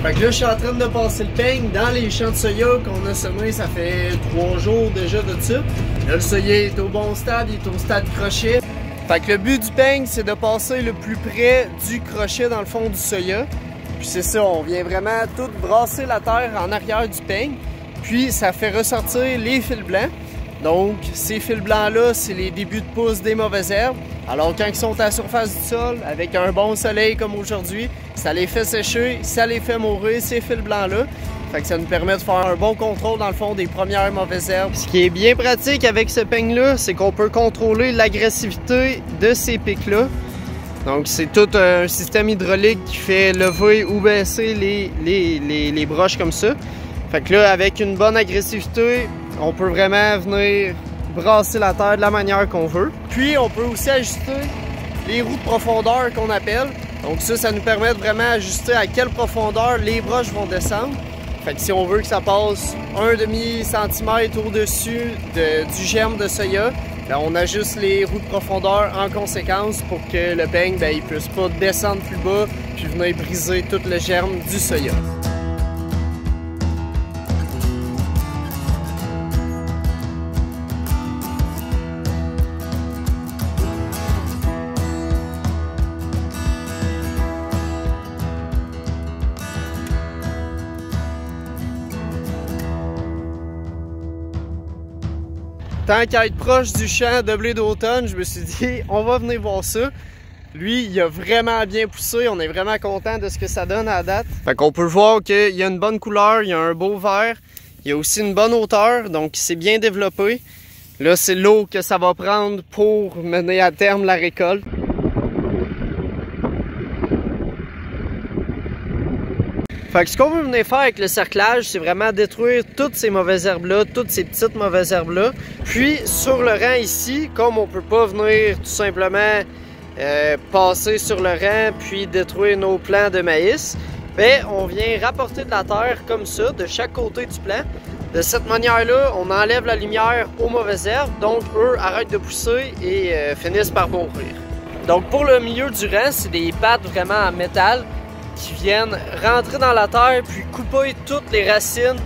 Fait que là, je suis en train de passer le peigne dans les champs de soya qu'on a semés, ça fait 3 jours déjà de ça. Là, le soya est au bon stade, il est au stade crochet. Fait que le but du peigne, c'est de passer le plus près du crochet dans le fond du soya. Puis c'est ça, on vient vraiment tout brasser la terre en arrière du peigne. Puis ça fait ressortir les fils blancs. Donc ces fils blancs-là, c'est les débuts de pousse des mauvaises herbes. Alors quand ils sont à la surface du sol, avec un bon soleil comme aujourd'hui, ça les fait sécher, ça les fait mourir, ces fils blancs-là. Fait que ça nous permet de faire un bon contrôle dans le fond des premières mauvaises herbes. Ce qui est bien pratique avec ce peigne-là, c'est qu'on peut contrôler l'agressivité de ces pics-là. Donc c'est tout un système hydraulique qui fait lever ou baisser les broches comme ça. Fait que là, avec une bonne agressivité, on peut vraiment venir brasser la terre de la manière qu'on veut. Puis on peut aussi ajuster les roues de profondeur qu'on appelle. Donc ça nous permet de vraiment ajuster à quelle profondeur les broches vont descendre. Fait que si on veut que ça passe 1,5 cm au-dessus du germe de soya, ben on ajuste les roues de profondeur en conséquence pour que le peigne il puisse pas descendre plus bas puis venir briser tout le germe du soya. Tant qu'à être proche du champ de blé d'automne, je me suis dit, on va venir voir ça. Lui, il a vraiment bien poussé, on est vraiment content de ce que ça donne à la date. Fait qu'on peut voir qu'il y a une bonne couleur, il y a un beau vert, il y a aussi une bonne hauteur, donc il s'est bien développé. Là, c'est l'eau que ça va prendre pour mener à terme la récolte. Fait que ce qu'on veut venir faire avec le cerclage, c'est vraiment détruire toutes ces mauvaises herbes-là, toutes ces petites mauvaises herbes-là. Puis sur le rang ici, comme on peut pas venir tout simplement passer sur le rang puis détruire nos plants de maïs, ben on vient rapporter de la terre comme ça, de chaque côté du plant. De cette manière-là, on enlève la lumière aux mauvaises herbes, donc eux arrêtent de pousser et finissent par mourir. Donc pour le milieu du rang, c'est des pattes vraiment en métal qui viennent rentrer dans la terre puis couper toutes les racines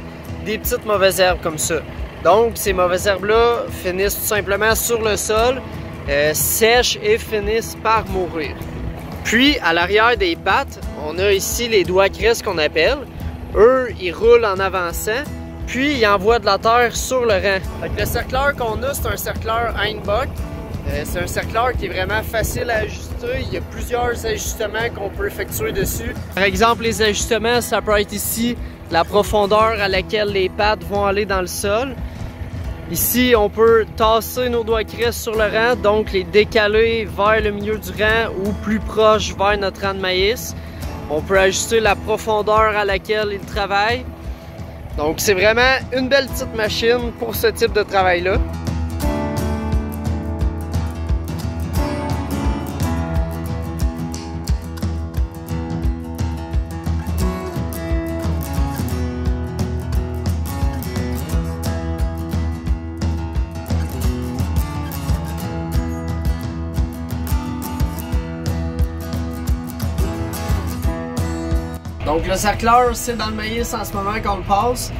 des petites mauvaises herbes comme ça. Donc ces mauvaises herbes-là finissent tout simplement sur le sol, sèchent et finissent par mourir. Puis à l'arrière des pattes, on a ici les doigts cress qu'on appelle. Eux, ils roulent en avançant, puis ils envoient de la terre sur le rang. Fait que le cercleur qu'on a, c'est un cercleur Heimbach. C'est un cercleur qui est vraiment facile à ajuster. Il y a plusieurs ajustements qu'on peut effectuer dessus. Par exemple, les ajustements, ça peut être ici la profondeur à laquelle les pattes vont aller dans le sol. Ici, on peut tasser nos doigts cress sur le rang, donc les décaler vers le milieu du rang ou plus proche vers notre rang de maïs. On peut ajuster la profondeur à laquelle il travaille. Donc c'est vraiment une belle petite machine pour ce type de travail-là. Donc le cercleur, c'est dans le maïs en ce moment qu'on le passe,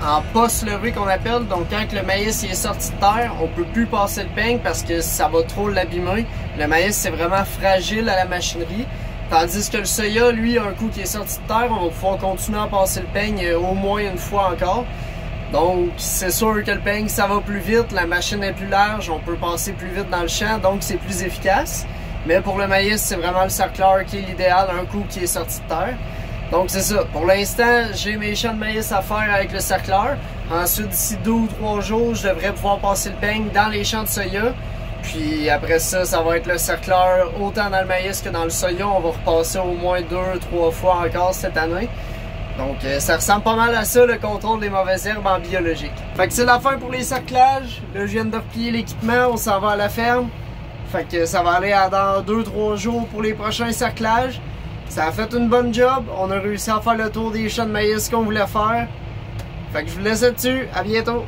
en poste levé qu'on appelle. Donc quand le maïs est sorti de terre, on peut plus passer le peigne parce que ça va trop l'abîmer. Le maïs, c'est vraiment fragile à la machinerie. Tandis que le soya, lui, un coup qui est sorti de terre, on va pouvoir continuer à passer le peigne au moins une fois encore. Donc c'est sûr que le peigne, ça va plus vite, la machine est plus large, on peut passer plus vite dans le champ, donc c'est plus efficace. Mais pour le maïs, c'est vraiment le cercleur qui est l'idéal, un coup qui est sorti de terre. Donc c'est ça. Pour l'instant, j'ai mes champs de maïs à faire avec le cercleur. Ensuite, d'ici 2 ou 3 jours, je devrais pouvoir passer le peigne dans les champs de soya. Puis après ça, ça va être le cercleur autant dans le maïs que dans le soya. On va repasser au moins 2 ou 3 fois encore cette année. Donc ça ressemble pas mal à ça, le contrôle des mauvaises herbes en biologique. Fait que c'est la fin pour les cerclages. Là, je viens de replier l'équipement, on s'en va à la ferme. Fait que ça va aller dans 2-3 jours pour les prochains cerclages. Ça a fait une bonne job, on a réussi à faire le tour des champs de maïs qu'on voulait faire. Fait que je vous laisse là-dessus, à bientôt!